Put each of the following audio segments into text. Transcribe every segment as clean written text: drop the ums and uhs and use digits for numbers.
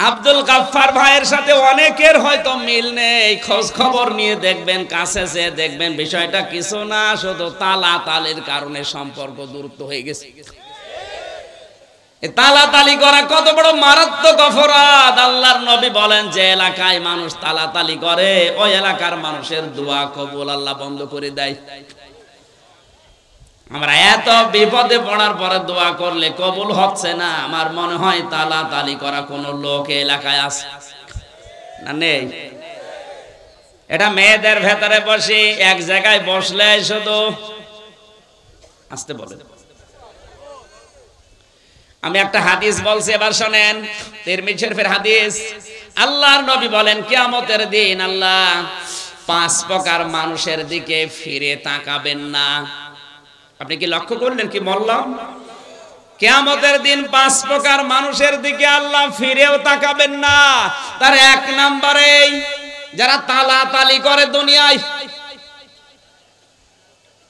আব্দুল গাফফার ভাইয়ের সাথে অনেকের হয়তো মিল নেই, খোঁজ খবর নিয়ে দেখবেন, কাছে যে দেখবেন বিষয়টা কিছু না, শুধু তালাতালির কারণে সম্পর্ক দূরত্ব হয়ে গেছে। তালাতালি করা কত বড় মারাত্মক অপরাধ। আল্লাহর নবী বলেন যে এলাকায় মানুষ তালাতালি করে ওই এলাকার মানুষের দোয়া কবুল আল্লাহ বন্ধ করে দেয়। আমরা এত বিপদে পড়ার পরে দোয়া করলে কবুল হচ্ছে না, আমার মনে হয় তালাতালি করা কোন লোক এলাকায় আছে না? নেই। এটা মেয়েদের ভেতরে বসে এক জায়গায় বসলে শুধু আসতে বলে। আমি একটা হাদিস বলছি, এবার শোনেন, তিরমিজি শরীফের হাদিস। আল্লাহর নবী বলেন কিয়ামতের দিন আল্লাহ 5 প্রকার মানুষের দিকে ফিরে তাকাবেন না। আপনি কি লক্ষ্য করলেন কি বললাম? কিয়ামতের দিন 5 প্রকার মানুষের দিকে আল্লাহ ফিরেও তাকাবেন না। তার 1 নম্বরে যারা তালাতালি করে দুনিয়ায়।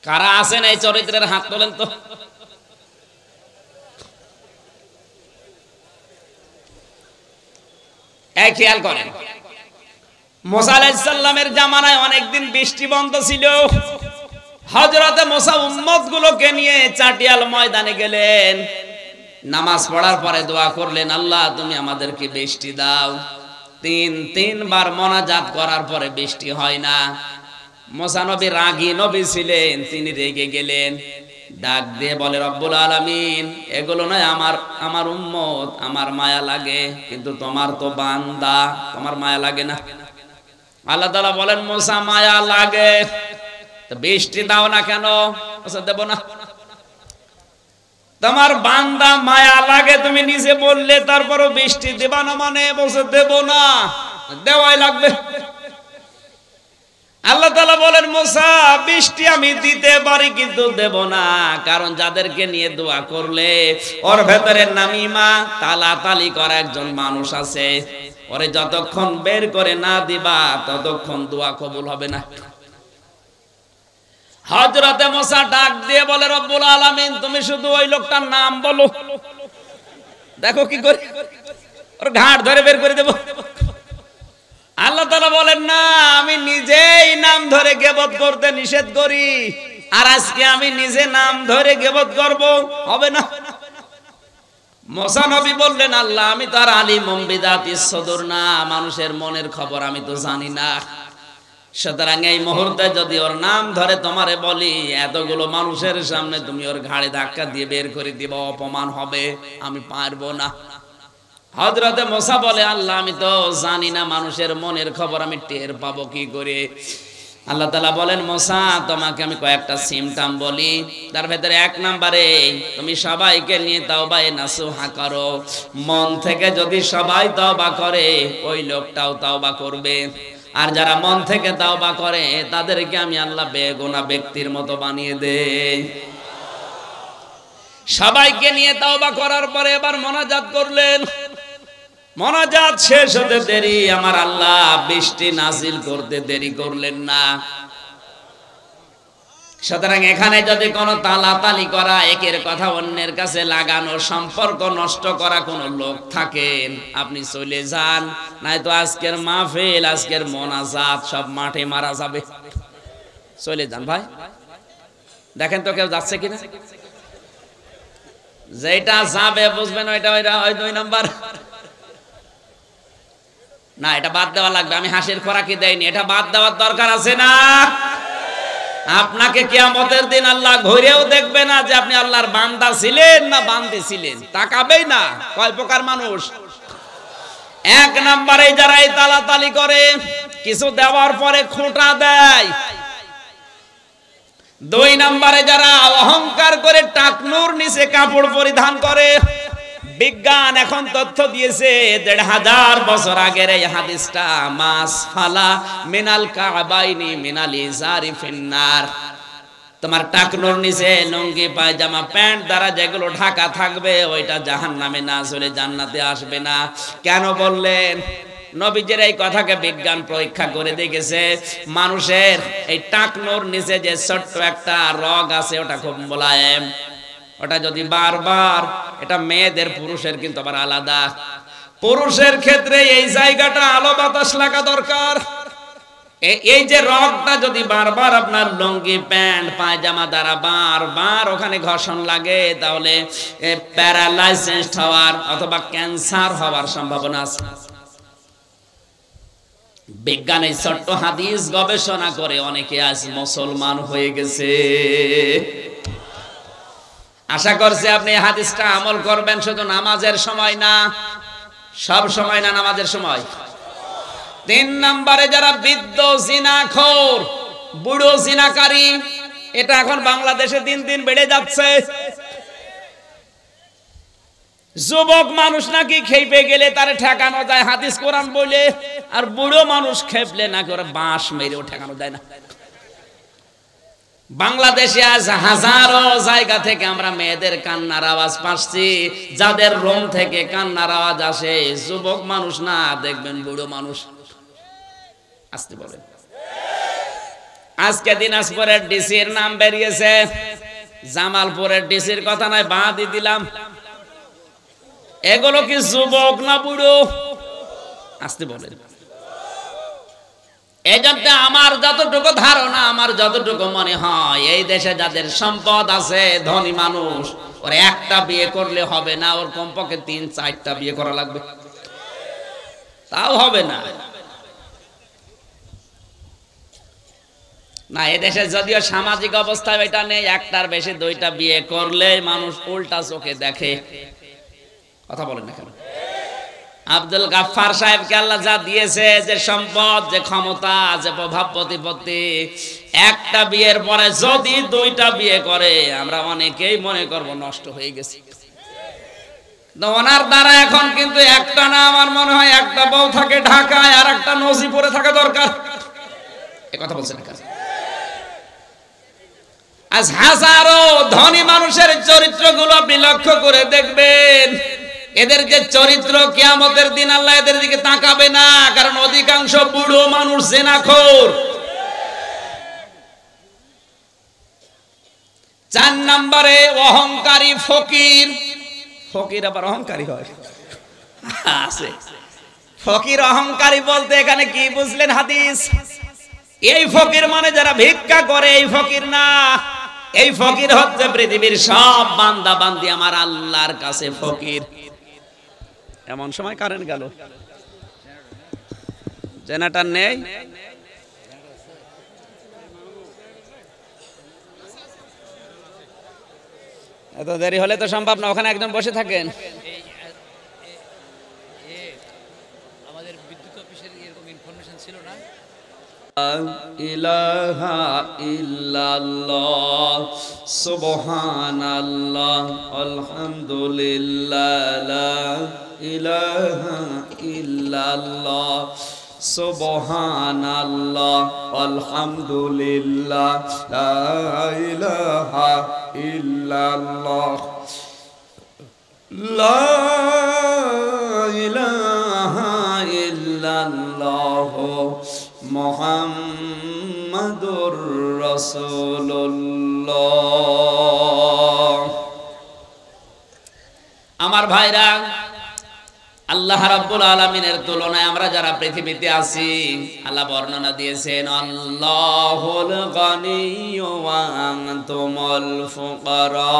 কারা আছেন এই চরিত্রের হাত তোলেন তো। এই খেয়াল করেন, মুসা আলাইহিস সালামের জামানায় অনেকদিন বৃষ্টি বন্ধ ছিল। হযরতে মুসা উম্মতগুলোকে নিয়ে চাটিয়াল ময়দানে গেলেন। নামাজ পড়ার পরে দোয়া করলেন, আল্লাহ তুমি আমাদেরকে বৃষ্টি দাও। 3বার মোনাজাত করার পরে বৃষ্টি হয় না। মুসা নবী রাগী নবী ছিলেন, তিনি রেগে গেলেন। ডাক দিয়ে বলে, রব্বুল আলামিন, এগুলো নয় আমার উম্মত, আমার মায়া লাগে, কিন্তু তোমার তো বান্দা, তোমার মায়া লাগে না। আল্লাহ তাআলা বলেন, মুসা মায়া লাগে তো বৃষ্টি দাও না কেন? দেব না। তোমার বান্দা মায়া লাগে তুমি নিজে বললে, তারপরও বৃষ্টি দেবা না মানে বলছে দেব না, দেওয়াই লাগবে। আল্লাহ তাআলা বলেন, মুসা বৃষ্টি আমি দিতে পারি কিন্তু দেব না, কারণ যাদেরকে নিয়ে দোয়া করলে ওর ভেতরে নামিমা তালাতালি করা একজন মানুষ আছে, ওরে যতক্ষণ বের করে না দিবা ততক্ষণ দোয়া কবুল হবে না। হযরতে মুসা ডাক দিয়ে বলে, রব্বুল আলামিন, তুমি শুধু ওই লোকটার নাম বলো, দেখো কি করে ওর ঘাট ধরে বের করে দেব। আল্লাহ তাআলা বলেন, না, আমি নিজেই নাম ধরে গীবত করতে নিষেধ করি, আর আজকে আমি নিজে নাম ধরে গীবত করব, হবে না। মুসা নবী বললেন, আল্লাহ আমি তো আর আলিমুম বিযাতিস সুদূর না, মানুষের মনের খবর আমি তো জানি না, সুতরাং এই মুহূর্তে যদি ওর নাম ধরে তোমারে বলি, এতগুলো মানুষের সামনে তুমি ওর ঘাড়ে ধাক্কা দিয়ে বের করে দিবা, অপমান হবে, আমি পারবো না। হযরতে মুসা বলে, আল্লাহ আমি তো জানি না মানুষের মনের খবর, আমি টের পাবো কি করে? আল্লাহ তাআলা বলেন, মুসা তোমাকে আমি কয়েকটা সিমটম বলি, তার ভেতরে 1 নম্বরে তুমি সবাইকে নিয়ে তাওবায়ে নাসুহা করো। মন থেকে যদি সবাই তওবা করে ওই লোকটাও তওবা করবে, আর যারা মন থেকে তওবা করে তাদেরকে আমি আল্লাহ বেগুনাহ ব্যক্তির মতো বানিয়ে দেই। সবাইকে নিয়ে তওবা করার পরে এবার মোনাজাত করলেন। মোনাজাত শেষ হতে দেরি, আমার আল্লাহ বৃষ্টি নাজিল করতে দেরি করলেন না। সুতরাং এখানে যদি কোনো তালাতালি করা, একের কথা অন্যের কাছে লাগানো, সম্পর্ক নষ্ট করা কোনো লোক থাকেন, আপনি চলে যান, নয়তো আজকের মাহফিল, আজকের মোনাজাত সব মাঠে মারা যাবে। চলে যান ভাই। দেখেন তো কেউ যাচ্ছে কিনা। যেটা যাবে বুঝবেন ওইটা ওই 2 নাম্বার না, এটা বাদ দেওয়া লাগবে। আমি হাসির খোরাকি দেইনি, এটা বাদ দেওয়ার দরকার আছে না? আপনাকে কিয়ামতের দিন আল্লাহ ঘুরেও দেখবে না যে আপনি আল্লাহর বান্দা ছিলেন না বান্দী ছিলেন, তাকাবেই না। কয় প্রকার মানুষ? 1 নম্বরে যারা এই তালাতালি করে, কিছু দেওয়ার পরে খোঁটা দেয়। 2 নম্বরে যারা অহংকার করে টাকনুর নিচে কাপড় পরিধান করে। বিজ্ঞান এখন তথ্য দিয়েছে 1500 বছর আগের এই হাদিসটা, মাস ফালা মিনাল কাবাইনি মিনাল ইজারি ফিন্নার। তোমার টাকনুর নিচে লুঙ্গি পায়জামা প্যান্ট দ্বারা যেগুলো ঢাকা থাকবে ওইটা জাহান্নামে না চলে জান্নাতে আসবে না। কেন বললেন? নবীজির এই কথাকে বিজ্ঞান পরীক্ষা করে দেখেছে, মানুষের এই টাকনুর নিচে যে ছোট্ট একটা রগ আছে ওটা খুব মোলায়েম, ওটা যদি বারবার, এটা মেয়েদের পুরুষের কিন্তু আবার আলাদা, পুরুষের ক্ষেত্রে এই জায়গাটা আলো বাতাস লাগা দরকার। এই যে রগটা যদি বারবার আপনার লুঙ্গি প্যান্ট পায়জামা দ্বারা বারবার ওখানে ঘর্ষণ লাগে, তাহলে প্যারালাইসিস হওয়ার অথবা ক্যান্সার হওয়ার সম্ভাবনা আছে। বিজ্ঞান এই ছোট্ট হাদিস গবেষণা করে অনেকে আজ মুসলমান হয়ে গেছে। আশা করছি আপনি এই হাদিসটা আমল করবেন, শুধু নামাজের সময় না, সব সময় না, নামাজের সময়। 3 নম্বরে যারা বৃদ্ধ জিনাখোর, বুড়ো জিনাকারী, এটা এখন বাংলাদেশে দিন দিন বেড়ে যাচ্ছে। যুবক মানুষ নাকি খেপে গেলে তারে ঠেকানো যায় হাদিস কোরআন বলে, আর বুড়ো মানুষ খেপলে নাকি ওরা বাঁশ মেরেও ঠেকানো যায় না। বাংলাদেশে আজ হাজারো জায়গা থেকে আমরা মেয়েদের কান্নার আওয়াজ পাচ্ছি। যাদের রুম থেকে কান্নার আওয়াজ আসে যুবক মানুষ না, দেখবেন বুড়ো মানুষ। আসতে বলেন। আজকে দিনাজপুরের ডিসির নাম বেরিয়েছে, জামালপুরের ডিসির কথা নয়, বাদই দিলাম। এগুলো কি যুবক না বুড়ো? আসতে বলেন। এই জন্য আমার যতটুকু ধারণা, আমার যতটুকু মনে হয়, এই দেশে যাদের সম্পদ আছে, ধনী মানুষ, ওর একটা বিয়ে করলে হবে না, ওর কমপক্ষে 3-4টা বিয়ে করা লাগবে, তাও হবে না। না, এদেশে যদিও সামাজিক অবস্থা এটা নেই, একটার বেশি 2টা বিয়ে করলে মানুষ উল্টা চোখে দেখে। কথা বলেন না কেন? আব্দুল গাফফার সাহেবকে আল্লাহ যা দিয়েছে, যে সম্পদ, যে ক্ষমতা, যে প্রভাব প্রতিপত্তি, একটা বিয়ের পরে যদি 2টা বিয়ে করে, আমরা অনেকেই মনে করব নষ্ট হয়ে গেছে। ওনার দ্বারা এখন কিন্তু একটা না, আমার মনে হয় একটা বউ থাকে ঢাকায় আর একটা নজিপুরে থাকা দরকার। এ কথা বলছেন না? আজ হাজারো ধনী মানুষের চরিত্রগুলো আপনি লক্ষ্য করে দেখবেন, এদের যে চরিত্র, কিয়ামতের দিন আল্লাহ এদের দিকে তাকাবে না, কারণ অধিকাংশ বুড়ো মানুষ জিনাখোর। 4 নম্বরে অহংকারী ফকির। ফকির আবার অহংকারী হয়? আছে। ফকির অহংকারী বলতে এখানে কি বুঝলেন হাদিস? এই ফকির মানে যারা ভিক্ষা করে, এই ফকির না। এই ফকির হচ্ছে পৃথিবীর সব বান্দা বান্দি আমার আল্লাহর কাছে ফকির। এমন সময় কারেন্ট গেল, জেনারেটর নেই। এত দেরি হলে তো সম্ভব না, ওখানে একদম বসে থাকেন। আমাদের বিদ্যুৎ অফিসের এরকম ইনফরমেশন ছিল না। ইলাহা ইল্লাল্লাহ সুবহানাল্লাহ আলহামদুলিল্লাহ লা ইলাহা ইল্লাল্লাহ সুবহানাল্লাহ আলহামদুলিল্লাহ লা ইলাহা ইল্লাল্লাহ লা ইলাহা ইল্লাল্লাহ মুহাম্মাদুর রাসূলুল্লাহ। আমার ভাইরা, আল্লাহ রাব্বুল আলামিনের তুলনায় আমরা যারা পৃথিবীতে আছি, আল্লাহ বর্ণনা দিয়েছেন আল্লাহুল গানিয়্যু ওয়া আনতুমুল ফুকারা।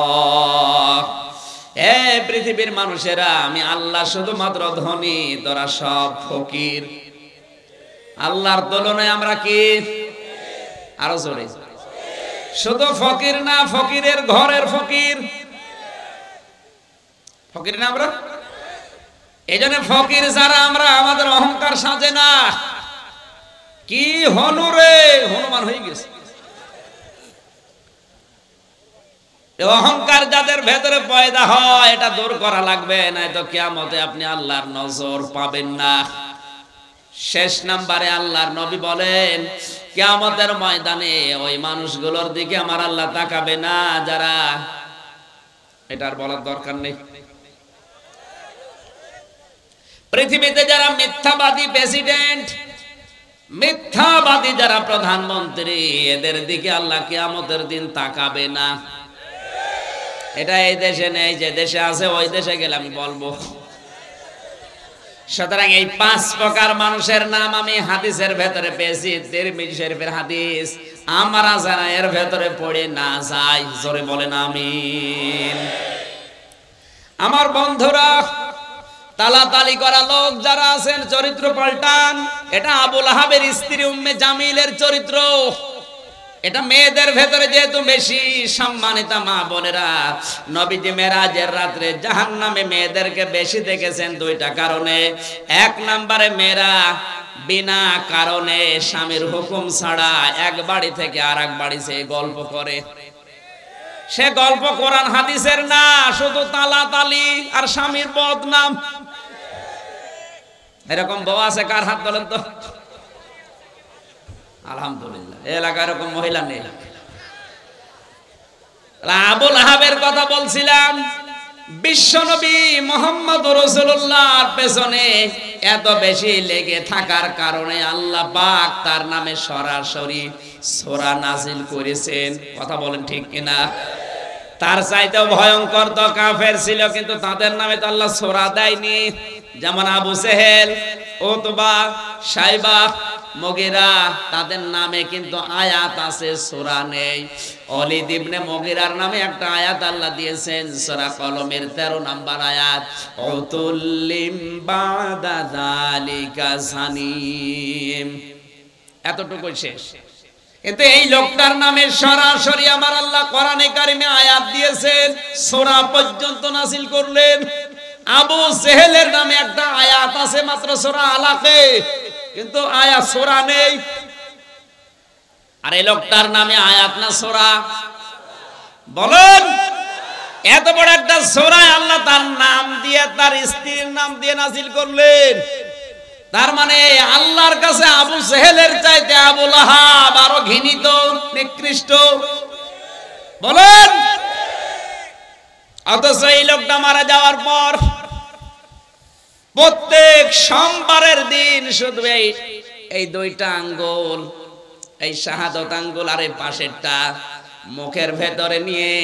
হে পৃথিবীর মানুষেরা, আমি আল্লাহ শুধুমাত্র ধনী, তোরা সব ফকির। আল্লাহর তুলনায় আমরা কি? আরো জোরে। শুধু ফকির না, ফকিরের ঘরের ফকির। ফকির না আমরা? এই জন্য ফকির যারা আমরা, আমাদের অহংকার সাজে না। কি হনু রে, হনুমান হয়ে গেছে। অহংকার যাদের ভেতরে পয়দা হয়, এটা দূর করা লাগবে, নয়তো কিয়ামতে আপনি আল্লাহর নজর পাবেন না। শেষ নম্বরে আল্লাহর নবী বলেন, কিয়ামতের ময়দানে ওই মানুষগুলোর দিকে আমার আল্লাহ তাকাবে না যারা, এটার বলার দরকার নেই, পৃথিবীতে যারা মিথ্যাবাদী প্রেসিডেন্ট, মিথ্যাবাদী যারা প্রধানমন্ত্রী, এদের দিকে আল্লাহ কিয়ামতের দিন তাকাবে না। এটা এই দেশে নেই, যে দেশে আছে ওই দেশে গেলে আমি বলবো। সুতরাং এই 5 প্রকার মানুষের নাম আমি হাদিসের ভেতরে পেয়েছি, তিরমিজি শরীফের হাদিস। আমরা জানা এর ভেতরে পড়ে না যাই, জোরে বলেন আমিন। আমার বন্ধুরা, তালাতালি করা লোক যারা আছেন চরিত্র পাল্টান। এটা আবু লাহাবের স্ত্রী উম্মে জামিলের চরিত্র। এটা মেয়েদের ভেতরে যেহেতু বেশি সম্মানিতা মা বোনেরা, নবীজি মেরাজের রাত্রে জাহান্নামে মেয়েদেরকে বেশি দেখেছেন 2টা কারণে। 1 নম্বরে মেয়েরা বিনা কারণে স্বামীর হুকুম ছাড়া এক বাড়ি থেকে আরেক বাড়ি সে গল্প করে। সে গল্প কোরআন হাদিসের না, শুধু তালাতালি আর স্বামীর বদনাম। এরকম বউ আছে কার হাত বলেন তো? আলহামদুলিল্লাহ, এলাকায় এরকম মহিলা নেই। আবু লাহাবের কথা বলছিলাম। বিশ্বনবী মুহাম্মদ রাসূলুল্লাহর পেছনে এত বেশি লেগে থাকার কারণে আল্লাহ পাক তার নামে সরাসরি সূরা নাজিল করেছেন। কথা বলেন ঠিক কিনা? তার চাইতেও ভয়ঙ্কর তো কাফের ছিল, কিন্তু তাদের নামে তো আল্লাহ সূরা দেয়নি। যেমন আবু জেহেল, উতবা, শাইবা, মুগীরা, তাদের নামে কিন্তু আয়াত আছে, সূরা নেই। ওয়ালিদ ইবনে মুগীরার নামে একটা আয়াত আল্লাহ দিয়েছেন, সূরা কলমের 13 নম্বর আয়াত, উতুল্লিম বাদা যালিকা সানিম। এতটুকুই শেষ। কিন্তু এই লোকটার নামে সরাসরি আমার আল্লাহ কোরআনে কারিমে আয়াত দিয়েছেন, সূরা পর্যন্ত নাযিল করলেন। আবু জেহেলের নামে একটা আয়াত আছে মাত্র সূরা আলাকে, কিন্তু আয়াত সূরা নেই। আর এই লোকটার নামে আয়াত না সূরা? বলেন, এত বড় একটা সূরা আল্লাহ তার নাম দিয়ে, তার স্ত্রীর নাম দিয়ে নাযিল করলেন। তার মানে আল্লাহর কাছে আবু জেহেলের চাইতে আবু লাহাব আরো ঘৃণিত, নিকৃষ্ট। বলেন, অথচ এই লোকটা মারা যাওয়ার পর প্রত্যেক সোমবারের দিন শুধু এই 2টা আঙ্গুল, এই শাহাদত আঙ্গুল আর এই পাশেরটা মুখের ভেতরে নিয়ে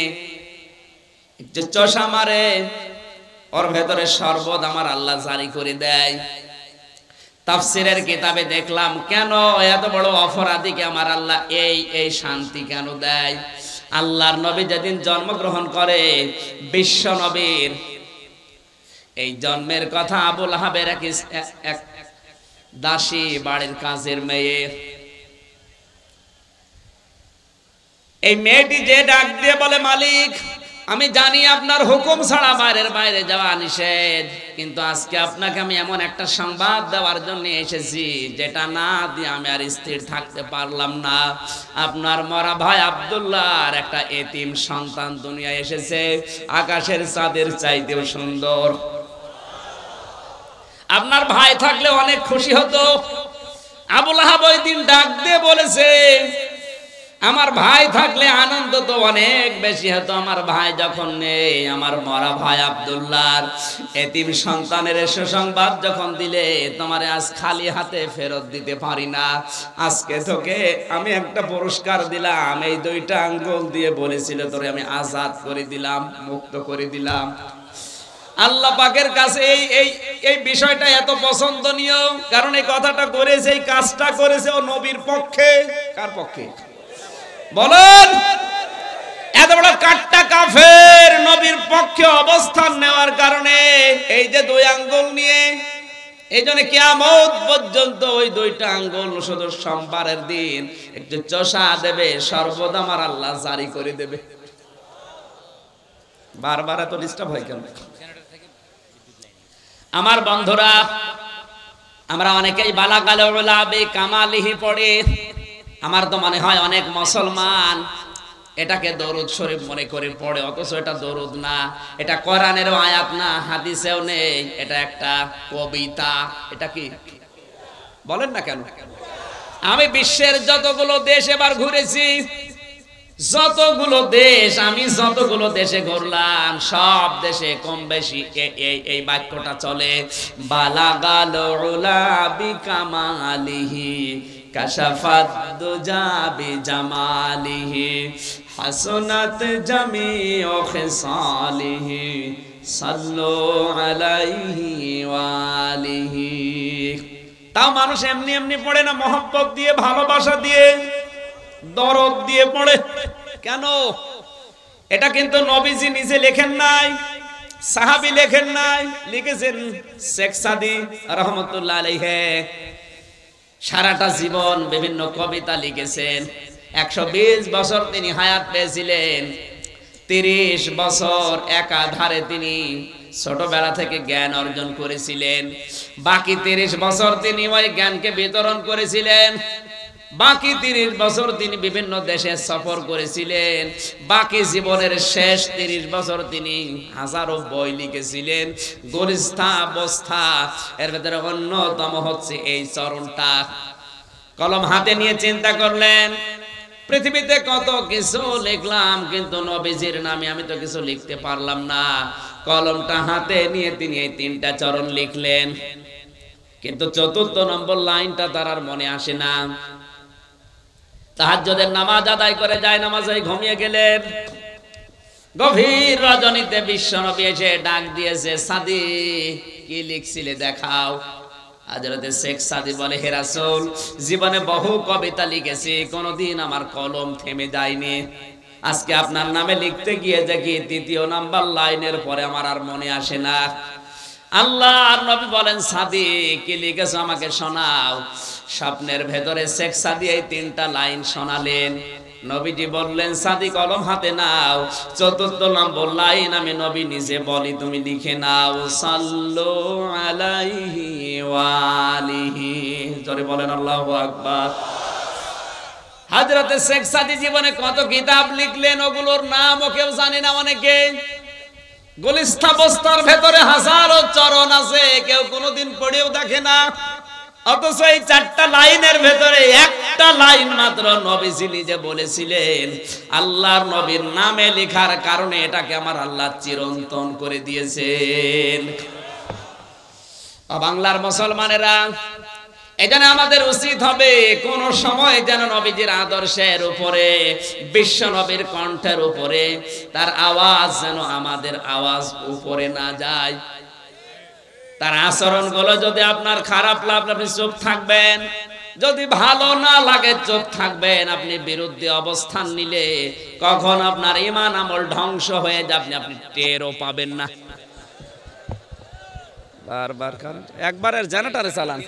যে চশা মারে, ওর ভেতরে শরবত আমার আল্লাহ জারি করে দেয়। তাফসীরের কিতাবে দেখলাম কেন এত বড় অপরাধীকে আমার আল্লাহ এই শান্তি কেন দেয়। আল্লাহর নবী যেদিন জন্মগ্রহণ করে, বিশ্ব নবীর এই জন্মের কথা আবু লাহাবের এক দাসী, বাড়ির কাজের মেয়ে, এই মেয়েটি যে ডাক দিয়ে বলে, মালিক আমি জানি আপনার হুকুম ছাড়া বাইরে যাওয়া নিষেধ, কিন্তু আজকে আপনাকে আমি এমন একটা সংবাদ দেওয়ার জন্য এসেছি যেটা না দিয়ে আমি আর স্থির থাকতে পারলাম না। আপনার মরা ভাই আব্দুল্লাহর একটা এতিম সন্তান দুনিয়ায় এসেছে, আকাশের চাঁদের চাইতেও সুন্দর। আপনার ভাই থাকলে অনেক খুশি হতো। আবু লাহাব ওই দিন ডাক দিয়ে বলেছে, আমার ভাই থাকলে আনন্দ তো অনেক বেশি হতো। আমার ভাই যখন নেই, আমার মরা ভাই আব্দুল্লাহর এতিম সন্তানের সুসংবাদ যখন দিলে, তোমার আজ খালি হাতে ফেরত দিতে পারি না। আজকে তোকে আমি একটা পুরস্কার দিলাম, এই 2টা আঙ্গুল দিয়ে বলেছিল তোরে আমি আজাদ করে দিলাম, মুক্ত করে দিলাম। আল্লাহ পাকের কাছে এই বিষয়টা এত পছন্দনীয়, কারণ এই কথাটা করেছে, এই কাজটা করেছে ও নবীর পক্ষে। কার পক্ষে বলেন? এত বড় কাট্টা কাফের নবীর পক্ষে অবস্থান নেওয়ার কারণে এই যে 2 আঙ্গুল নিয়ে, এই জন্য কিয়ামত পর্যন্ত ওই 2টা আঙ্গুল শুধু সোমবারের দিন একটু চষা দেবে, সর্বদা আমার আল্লাহ জারি করে দেবে। বারবার এত ডিস্টার্ব হয় কেন? আমার বন্ধুরা, আমরা অনেকেই বালাগাল উলা বে কামালিহি পড়ে। আমার তো মনে হয় অনেক মুসলমান এটাকে দরুদ শরীফ মনে করে পড়ে, অথচ এটা দরুদ না, এটা কোরআনেরও আয়াত না, হাদিসেও নেই, এটা একটা কবিতা। এটা কি বলেন না কেন? আমি বিশ্বের যতগুলো দেশ এবার ঘুরেছি, আমি যতগুলো দেশে ঘুরলাম, সব দেশে কম বেশি এই বাক্যটা চলে, বালাগাল উলা বিকামালিহি কাশাফাত দুজা বিজামালিহি হাসনাত জামিউ খিসালিহি সাল্লু আলাইহি ওয়া আলিহি। তাও মানুষ এমনি এমনি পড়ে না, মহব্বত দিয়ে, ভালোবাসা দিয়ে, দরদ দিয়ে পড়ে। কেন? এটা কিন্তু নবীজি নিজে লেখেন নাই, সাহাবী লেখেন নাই, লিখেছেন শেখ সাদী রাহমাতুল্লাহ আলাইহি। সারাটা জীবন বিভিন্ন কবিতা লিখেছেন। 120 বছর তিনি হায়াত পেয়েছিলেন। 30 বছর একাধারে তিনি ছোটবেলা থেকে জ্ঞান অর্জন করেছিলেন। বাকি 30 বছর তিনি ওই জ্ঞানকে বিতরণ করেছিলেন। বাকি 30 বছর তিনি বিভিন্ন দেশে সফর করেছিলেন। বাকি জীবনের শেষ 30 বছর তিনি হাজারো বই লিখেছিলেন। গরিষ্ঠা অবস্থা এর ভেতরে অন্যতম হচ্ছে এই চরণটা। কলম হাতে নিয়ে চিন্তা করলেন, পৃথিবীতে কত কিছু লিখলাম, কিন্তু নবীজির নামে আমি তো কিছু লিখতে পারলাম না। কলমটা হাতে নিয়ে তিনি এই 3টা চরণ লিখলেন, কিন্তু 4র্থ নম্বর লাইনটা তার আর মনে আসে না। তাহাজ্জুদের নামাজ আদায় করে যায় নামাজে ঘুমিয়ে গেলেন। গভীর রজনীতে বিশ্বনবী এসে ডাক দিয়েছে, সাদী কি লিখছিলে দেখাও। হযরতে শেখ সাদী বলে, হে রাসূল, জীবনে বহু কবিতা লিখেছি, কোনোদিন আমার কলম থেমে যায়নি। আজকে আপনার নামে লিখতে গিয়ে দেখি 3য় নাম্বার লাইনের পরে আমার আর মনে আসে না। আল্লাহর নবী বলেন, সাদী কি লিখেছো আমাকে শোনাও। স্বপ্নের ভেতরে শেখ সাদী এই 3টা লাইন শোনালেন। নবীজি বললেন, সাদী কলম হাতে নাও। 4র্থ নম্বর লাইন আমি নবী নিজে বলি, তুমি লিখে নাও, সাল্লু আলাইহি ওয়া আলিহি। জোরে বলেন আল্লাহু আকবার। হযরতে শেখ সাদী জীবনে কত কিতাব লিখলেন, ওগুলোর নামও কেউ জানে না অনেকে। গুলিস্তা বস্তার ভেতরে হাজারো চরণ আছে, কেউ কোনোদিন পড়েও দেখে না। অথচ এই 4টা লাইনের ভেতরে একটা লাইন মাত্র নবীজি নিজে বলেছিলেন। আল্লাহর নবীর নামে লেখার কারণে এটাকে আমার আল্লাহ চিরন্তন করে দিয়েছেন। বাংলার মুসলমানেরা, এজন্য আমাদের উচিত হবে কোন সময় যেন নবীজির আদর্শের উপরে, বিশ্ব নবীর কণ্ঠের উপরে তার আওয়াজ যেন আমাদের আওয়াজ উপরে না যায়। তার আচরণগুলো যদি আপনার খারাপ লাগে আপনি চুপ থাকবেন, যদি ভালো না লাগে চুপ থাকবেন। আপনি বিরুদ্ধে অবস্থান নিলে কখন আপনার ঈমান আমল ধ্বংস হয়ে যাবে আপনি টেরও পাবেন না। বারবার কারেন্ট, একবারের জেনারেটরে চালান।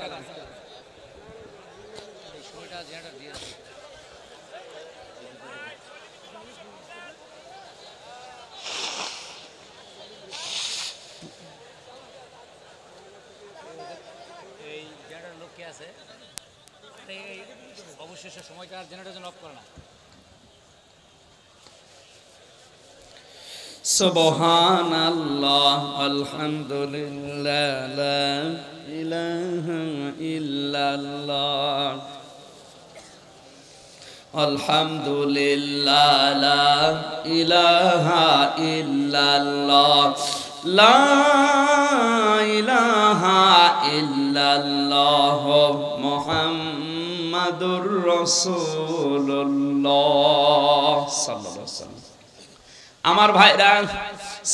অবশেষে সময়টা জেনারেটর অফ করে না। সুবহানাল্লাহ, আলহামদুলিল্লাহ, লা ইলাহা ইল্লাল্লাহ, আলহামদুলিল্লাহ, লা ইলাহা ইল্লাল্লাহ, লা ইলাহা ইল্লাল্লাহ, মুহাম্মাদুর রাসূলুল্লাহ সাল্লাল্লাহু আলাইহি ওয়াসাল্লাম। আমার ভাইরা,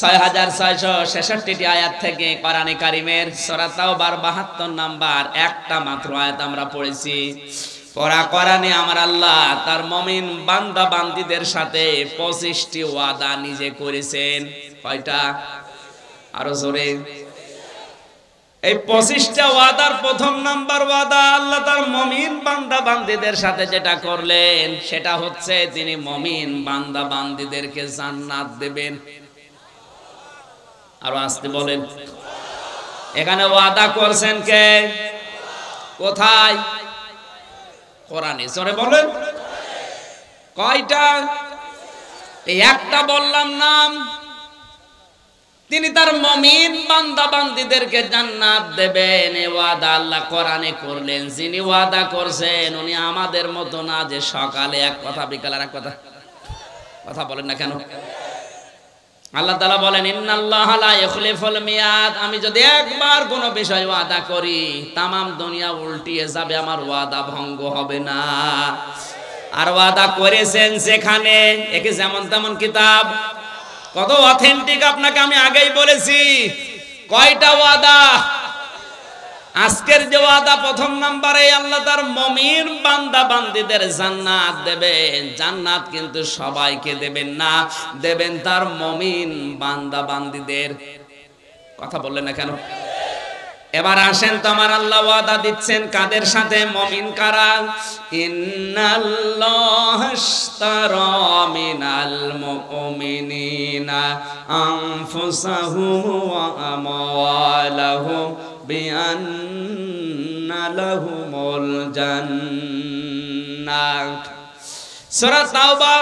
6666টি আয়াত থেকে কোরআনে কারীমের সূরা তাওবার 72 নাম্বার একটা মাত্র আয়াত আমরা পড়েছি। পড়া কোরআনে আমার আল্লাহ তার মুমিন বান্দা বান্দীদের সাথে 25টি ওয়াদা নিজে করেছেন। কয়টা? আরো জোরে। এই 25টা ওয়াদার প্রথম নাম্বার ওয়াদা আল্লাহ তার মুমিন বান্দা বান্দীদের সাথে যেটা করলেন সেটা হচ্ছে তিনি মুমিন বান্দা বান্দীদেরকে জান্নাত দেবেন। আরো আসতে বলেন। এখানে ওয়াদা করছেন কে? কোথায়? কোরআনে। জোরে বলেন। কয়টা? এই একটা বললাম নাম। তিনি তার মুমিন বান্দা বান্দীদেরকে জান্নাত দেবেন, এই ওয়াদা আল্লাহ কোরআনে করলেন। যিনি ওয়াদা করছেন উনি আমাদের মতো না যে সকালে এক কথা বিকালে এক কথা। কথা বলেন না কেন? আল্লাহ তাআলা বলেন, ইন্নাল্লাহা লা ইখলিফুল মিয়াদ। আমি যদি একবার কোনো বিষয় ওয়াদা করি তামাম দুনিয়া উল্টিয়ে যাবে, আমার ওয়াদা ভঙ্গ হবে না। আর ওয়াদা করেছেন যেখানে, একে যেমন তেমন কিতাব কত অথেন্টিক আপনাকে আমি আগেই বলেছি। কয়টা ওয়াদা? আজকের যে ওয়াদা প্রথম নম্বরে আল্লাহ তার মুমিন বান্দা বান্দীদের জান্নাত দেবেন। জান্নাত কিন্তু সবাইকে দেবেন না, দেবেন তার মুমিন বান্দা বান্দীদের। কথা বললেন না কেন? এবার আসেন তো, আমার আল্লাহ ওয়াদা দিচ্ছেন কাদের সাথে? মুমিন কারা? ইন্নাল্লাহা আশতারা মিনাল মুমিনিনা আনফুসাহুম ওয়া আমওয়ালাহুম বিআন্না লাহুমুল জান্নাহ। সূরা তাওবা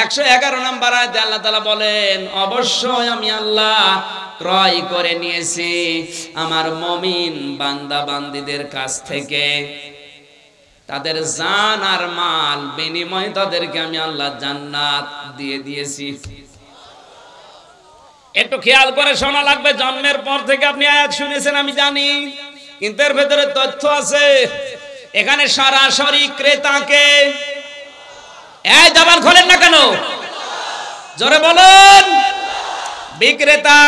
111 নম্বর আয়াতে আল্লাহ তাআলা বলেন, অবশ্যই আমি আল্লাহ ক্রয় করে নিয়েছি আমার মুমিন বান্দা বান্দীদের কাছ থেকে তাদের জান আর মাল বিনিময়ে তাদেরকে আমি আল্লাহ জান্নাত দিয়ে দিয়েছি। একটু খেয়াল করে শোনা লাগবে। জন্মের পর থেকে আপনি আয়াত শুনেছেন আমি জানি, কিন্তু এর ভেতরে তথ্য আছে। এখানে সরাসরি ক্রেতাকে, এই জবান খোলেন না কেন? জোরে বলুন। বিক্রেতা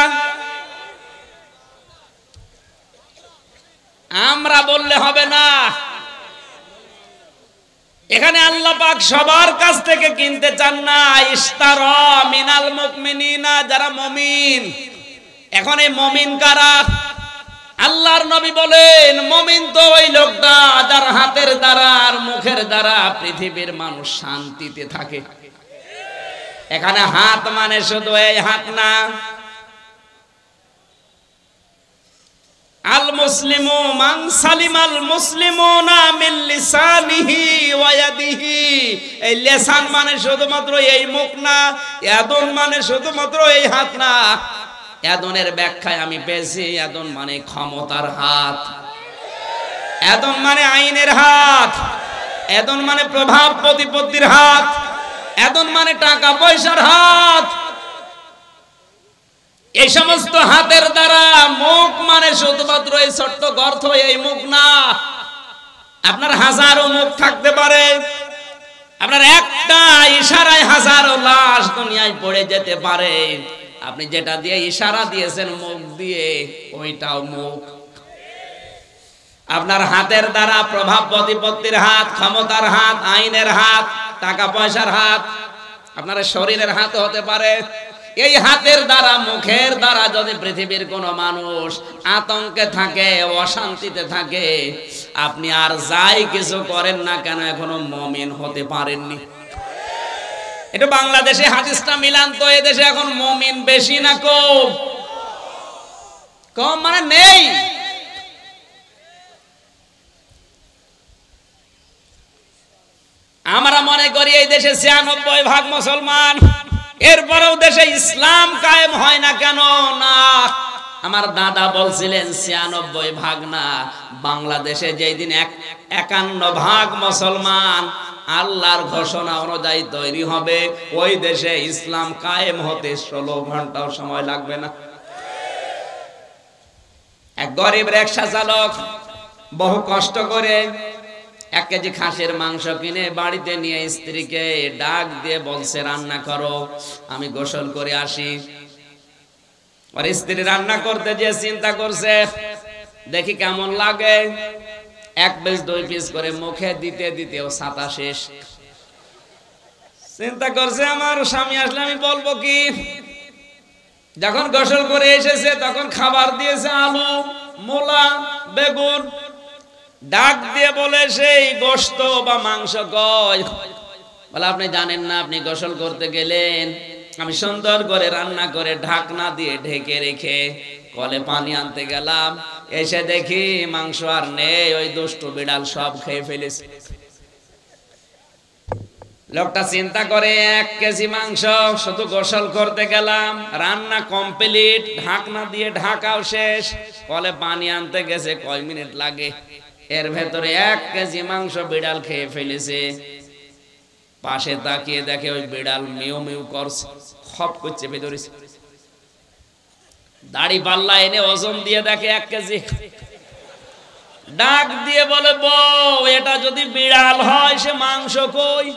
আমরা বললে হবে না, এখানে আল্লাহ পাক সবার কাছ থেকে কিনতে চান না। ইশতারা মিনাল মুমিনিনা, যারা মুমিন। এখন এই মুমিন কারা? আল্লাহর নবী বলেন মুমিন তো ওই লোকটা যার হাতের দ্বারা আর মুখের দ্বারা পৃথিবীর মানুষ শান্তিতে থাকে। এখানে হাত মানে শুধু এই হাত না, আল মুসলিমু মান সালিমাল মুসলিমুনা মিন লিসানিহি ওয়া ইয়াদিহি। এই লিসান মানে শুধুমাত্র এই মুখ না, ইয়াদুন মানে শুধুমাত্র এই হাত না। ইয়াদুনের ব্যাখ্যায় আমি পেয়েছি, ইয়াদুন মানে ক্ষমতার হাত, ইয়াদুন মানে আইনের হাত, ইয়াদুন মানে প্রভাব প্রতিপত্তির হাত, ইয়াদুন মানে টাকা পয়সার হাত। এই সমস্ত হাতের দ্বারা, মুখ মানে শুধুমাত্র এই ছোট্ট গর্ত, এই মুখ না। আপনার হাজারো মুখ থাকতে পারে, আপনার একটা ইশারায় হাজারো লাশ দুনিয়ায় পড়ে যেতে পারে। আপনি যেটা দিয়ে ইশারা দিয়েছেন মুখ দিয়ে, ওইটাও মুখ। আপনার হাতের দ্বারা প্রভাব প্রতিপত্তির হাত, ক্ষমতার হাত, আইনের হাত, টাকা পয়সার হাত, আপনার শরীরের হাত হতে পারে। এই হাতের দ্বারা, মুখের দ্বারা যদি পৃথিবীর কোনো মানুষ আতঙ্কে থাকে, অশান্তিতে থাকে, আপনি আর যাই কিছু করেন না কেন এখনো মুমিন হতে পারেননি। এটা বাংলাদেশে হাদিসটা মিলান তো, এদেশে এখন মুমিন বেশি না কম? কম মানে নেই। আমরা মনে করি এই দেশে 96% মুসলমান, এরপরেও দেশে ইসলাম কায়েম হয় না কেন? না, আমার দাদা বলছিলেন 96% না, বাংলাদেশে যেই দিন 51% মুসলমান আল্লাহর ঘোষণা অনুযায়ী তৈরি হবে, ওই দেশে ইসলাম কায়েম হতে 16 ঘন্টাও সময় লাগবে না। এক গরিব রিকশা চালক বহু কষ্ট করে 1 কেজি খাসির মাংস কিনে বাড়িতে নিয়ে স্ত্রীকে ডাক দিয়ে বলছে রান্না করো, আমি গোসল করে আসি। আর স্ত্রী রান্না করতে যে চিন্তা করছে দেখি কেমন লাগে, 1 পিস 2 পিস করে মুখে দিতে দিতেও ছাতা শেষ। চিন্তা করছে আমার স্বামী আসলে আমি বলবো কি। যখন গোসল করে এসেছে তখন খাবার দিয়েছে আলু, মূলা, বেগুন। ডাক দিয়ে বলে সেই গোশত বা মাংস কই? বলে আপনি জানেন না, আপনি গোসল করতে গেলেন, আমি সুন্দর করে রান্না করে ঢাকনা দিয়ে ঢেকে রেখে কলে পানি আনতে গেলাম, এসে দেখি মাংস আর নেই, ওই দুষ্টু বিড়াল সব খেয়ে ফেলেছে। লোকটা চিন্তা করে 1 কেজি মাংস, শুধু গোসল করতে গেলাম, রান্না কমপ্লিট, ঢাকনা দিয়ে ঢাকাও শেষ, কলে পানি আনতে গেছে কয় মিনিট লাগে, এর ভেতরে 1 কেজি মাংস বিড়াল খেয়ে ফেলেছে। পাশে তাকিয়ে দেখে ওই বিড়াল মিউ মিউ করছে, খপ করছে ভেতরে। দাড়ি পাল্লা এনে ওজন দিয়ে দেখে 1 কেজি। ডাক দিয়ে বলে বউ, এটা যদি বিড়াল হয় সে মাংস কই?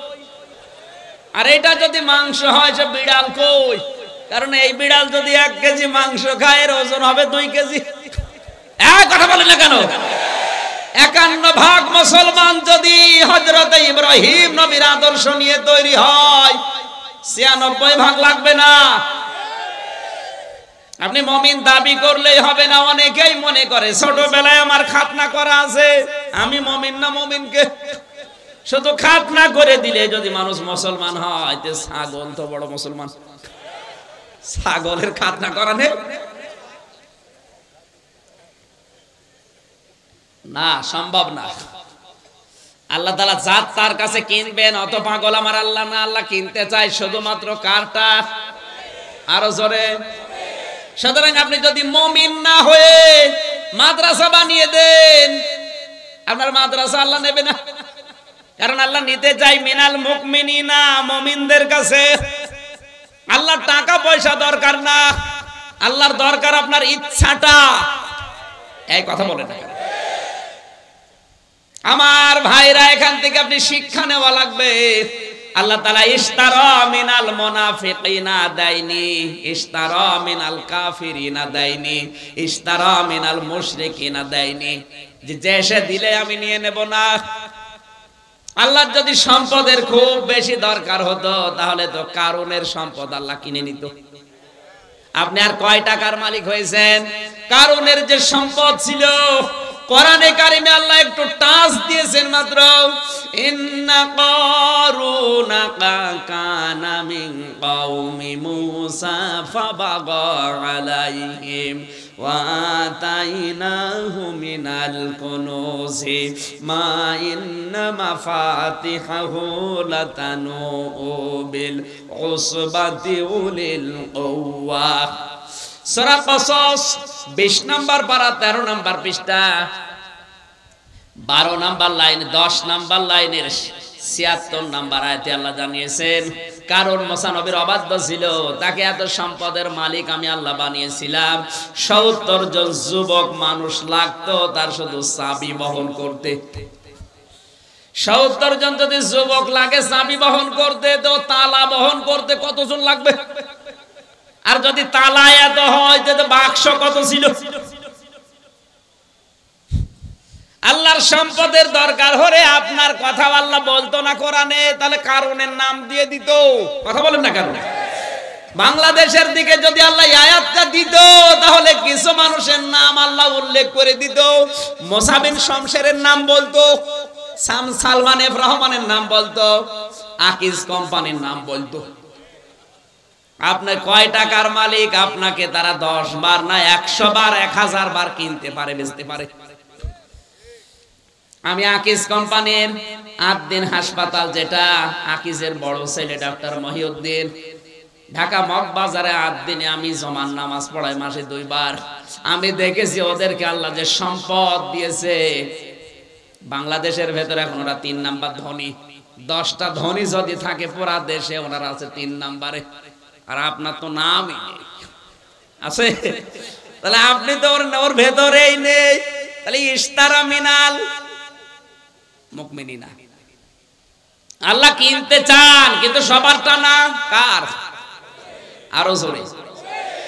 আর এটা যদি মাংস হয় সে বিড়াল কই? কারণ এই বিড়াল যদি 1 কেজি মাংস খায় এর ওজন হবে 2 কেজি। কথা বলেন না কেন? 51 ভাগ মুসলমান যদি হযরত ইব্রাহিম নবীর আদর্শ নিয়ে তৈরি হয়, 96 ভাগ লাগবে না। আপনি মুমিন দাবি করলেই হবে না। অনেকেই মনে করে ছোটবেলায় আমার খাতনা করা আছে, আমি মুমিন না। মুমিনকে শুধু খাতনা করে দিলে যদি মানুষ মুসলমান হয়, তে ছাগল তো বড় মুসলমান। ছাগলের খাতনা করা নেই না, সম্ভব না। আল্লাহ তাআলা জাত তার কাছে কিনবেন, অত পাগল আমার আল্লাহ না। আল্লাহ কিনতে চায় শুধুমাত্র কারটা, আরো জোরে। সুতরাং আপনি যদি মুমিন না হয়ে মাদ্রাসা বানিয়ে দেন, আপনার মাদ্রাসা আল্লাহ নেবে না। কারণ আল্লাহ নিতে চাই মিনাল মুমিনিনা, মুমিনদের কাছে। আল্লাহর টাকা পয়সা দরকার না, আল্লাহর দরকার আপনার ইচ্ছাটা। এই কথা বলে না আমার ভাইরা, এখান থেকে আপনি শিক্ষা নেওয়া লাগবে। আল্লাহ তাআলা ইশতারা মিনাল মুনাফিকিনা দাইনি, ইশতারা মিনাল কাফিরিনা দাইনি, ইশতারা মিনাল মুশরিকিনা দাইনি। যে সে দিলে আমি নিয়ে নেব না। আল্লাহর যদি সম্পদের খুব বেশি দরকার হতো, তাহলে তো কারুনের সম্পদ আল্লাহ কিনে নিত। আপনি আর কয় টাকার মালিক হয়েছেন? কারুনের যে সম্পদ ছিল, কোরআনে কারিমে আল্লাহ একটু টাচ দিয়েছেন মাত্র। ইন্না কারুনা কানা মিন কওমি মূসা ফাবাগা আলাইহিম ওয়া আতাইনাহু মিনাল কুনুজি মা ইন্না মাফাতিহাহু লাতানু বিল উসবাতি উলিল কুওয়া। সূরা কসস 20 নম্বর পারা 13 নম্বর পৃষ্ঠা 12 নম্বর লাইন 10 নম্বর লাইনের 76 নম্বর আয়াতে আল্লাহ জানিয়েছেন, কারণ মুসা নবীর অবাধ্য ছিল, তাকে এত সম্পদের মালিক আমি আল্লাহ বানিয়েছিলাম। 70 জন যুবক মানুষ লাগতো তার শুধু চাবি বহন করতে। 70 জন যদি যুবক লাগে চাবি বহন করতে, তো তালা বহন করতে কতজন লাগবে? আর যদি তালা এত হয়, তো বাক্স কত ছিল? আল্লাহর সম্পদের দরকার হলে আপনার কথা আল্লাহ বলতো না কোরআনে, তাহলে কারণের নাম দিয়ে দিত। কথা বলেন না কেন? বাংলাদেশের দিকে যদি আল্লাহ আয়াতটা দিত, তাহলে কিছু মানুষের নাম আল্লাহ উল্লেখ করে দিত। মুসা বিন শমশেরের নাম বলতো, সালমান এফ রহমানের নাম বলতো, আকিজ কোম্পানির নাম বলতো। আপনি কয় টাকার মালিক, আপনাকে তারা 10 বার না 100 বার 1000 বার কিনতে পারে, বেচতে পারে। আমি আকিজ কোম্পানির আদ্দিন হাসপাতাল, যেটা আকিজের বড় ছেলে ডাক্তার মহিউদ্দিন, ঢাকা মগবাজারে আদ্দিনে আমি জমান নামাজ পড়াই মাসে 2 বার। আমি দেখেছি ওদেরকে আল্লাহ যে সম্পদ দিয়েছে। বাংলাদেশের ভেতরে এখন ওরা 3 নাম্বার ধনী। 10টা ধনী যদি থাকে পুরা দেশে, ওনারা আছে 3 নাম্বারে। আর আপনার তো নামই নেই, আছে? তাহলে আপনি তো ওর ভেতরেই নেই। তাহলে ইশতারা মিনাল মুমিনিনা, আল্লাহ কিনতে চান, কিন্তু সবারটা না। কার? আরো জোরে।